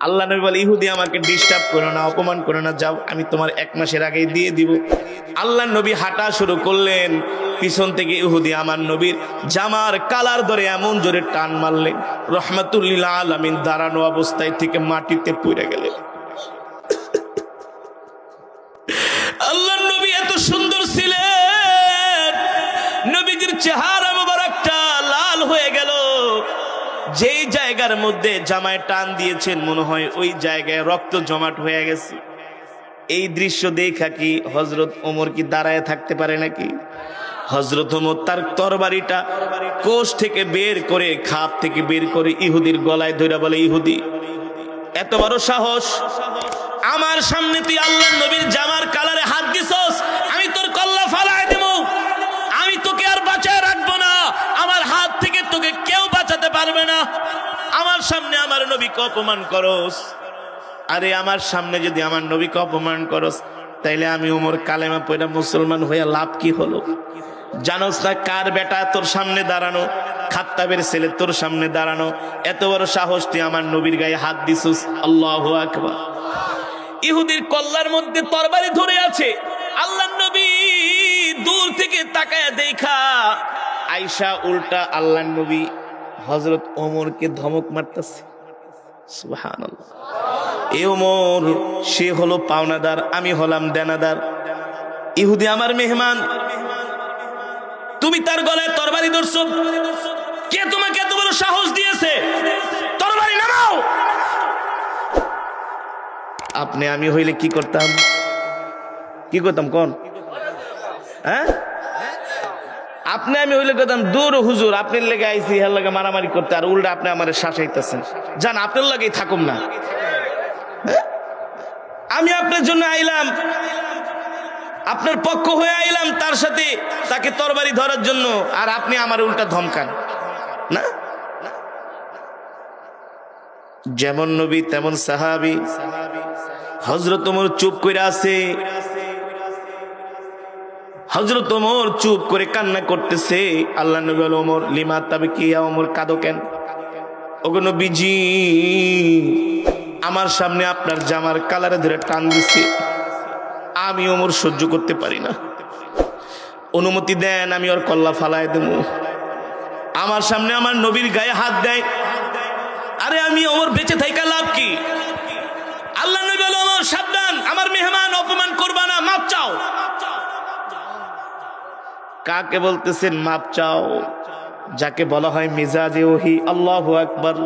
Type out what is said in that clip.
আল্লাহ নবী বলে, ইহুদি আমাকে ডিস্টার্ব করো না, অপমান করো না, যাও, আমি তোমার 1 মাসের আগেই দিয়ে দিব। আল্লাহ নবী হাঁটা শুরু করলেন, পিছন থেকে ইহুদি আমার নবীর জামার কালার ধরে এমন জোরে টান মারলেন, রহমাতুল্লিল আলামিন দাঁড়ানো অবস্থায় থেকে মাটিতে পড়ে গেলেন। আল্লাহ নবী এত সুন্দর ছিলেন, নবীজির চেহারা মোবারকটা লাল হয়ে গেল। যেই জায়গার মধ্যে জামায় টান দিয়েছেন মনে হয় ওই জায়গায় রক্ত জমাট হয়ে গেছে। এই দৃশ্য দেখা কি হযরত ওমর কি দাঁড়ায় থাকতে পারে নাকি? হযরত ওমর তার তরবারিটা কোষ থেকে বের করে, খাপ থেকে বের করে ইহুদির গলায় ধরে বলে, ইহুদি এত বড় সাহস, আমার সামনে তুই আল্লাহর নবীর জামার কালারে হাত দিছস, আমি তোর কল্লা ফালায় দেব, আমি তোকে আর বাঁচায় রাখবো না, আমার হাত থেকে তোকে কেউ বাঁচাতে পারবে না। আমার সামনে আমার নবীকে অপমান করস। আরে আমার সামনে যদি আমার নবীকে অপমান করস, তাইলে আমি ওমর কালেমা পড়া মুসলমান হইয়া লাভ কি হলো? জানোস না কার বেটা তোর সামনে দাঁড়ানো? খাত্তাবের ছেলে তোর সামনে দাঁড়ানো। এত বড় সাহস, তুই আমার নবীর গায়ে হাত দিছস। আল্লাহু আকবার। ইহুদির কল্লার মধ্যে তরবারি ধরে আছে। আল্লাহর নবী দূর থেকে তাকায়া দেখা আয়েশা উল্টা আল্লাহর নবী হযরত ওমরকে ধমক মারতেছে। সুবহানাল্লাহ। এ ওমর, সে হলো পাওনাদার, আমি হলাম দেনাদার। ইহুদি আমার মেহমান, তুমি তার গলায় তরবারি ধরছো, কে তোমাকে এত বড় সাহস দিয়েছে? তরবারি নামাও। আপনি আমি হইলে কি করতাম? কি করতাম কোন? হ্যাঁ, আপনি আমি হইলে করতাম, দূর হুজুর, আপনার লেগে আইছি, হের লাগে মারামারি করতে, আর উল্টা আপনি আমার শাসাইতেছেন। জান, আপনার লাগেই থাকুম না। আমি আপনার জন্য আইলাম, আপনার পক্ষ হয়ে আইলাম, তার সাথে তাকে তরবারি ধরার জন্য, আর আপনি আমার উল্টা ধমকান না। যেমন নবী তেমন সাহাবী। হযরত ওমর চুপ করে আছে, হযরত ওমর চুপ করে কান্না করতেছে। আল্লাহ নবী বলে, ওমর লিমা তাবকিয়া, ওমর কাঁদো কেন? ওগো নবীজি, আমার সামনে আপনার জামার কালারে ধরে টান দিছে, আমি ওমর সহ্য করতে পারি না, অনুমতি দেন, আমি ওর কল্লা ফালায় দেব। আমার সামনে আমার নবীর গায়ে হাত দেয়, আরে আমি ওমর বেঁচে থাইকা লাভ কি? আল্লাহ নবী বলে, ওমর সাবধান, আমার মেহমান অপমান করবা না, মাপ চাও। কাকে বলতেছেন মাপ চাও? যাকে বলা হয় মিজাজে ওহী। আল্লাহু আকবার।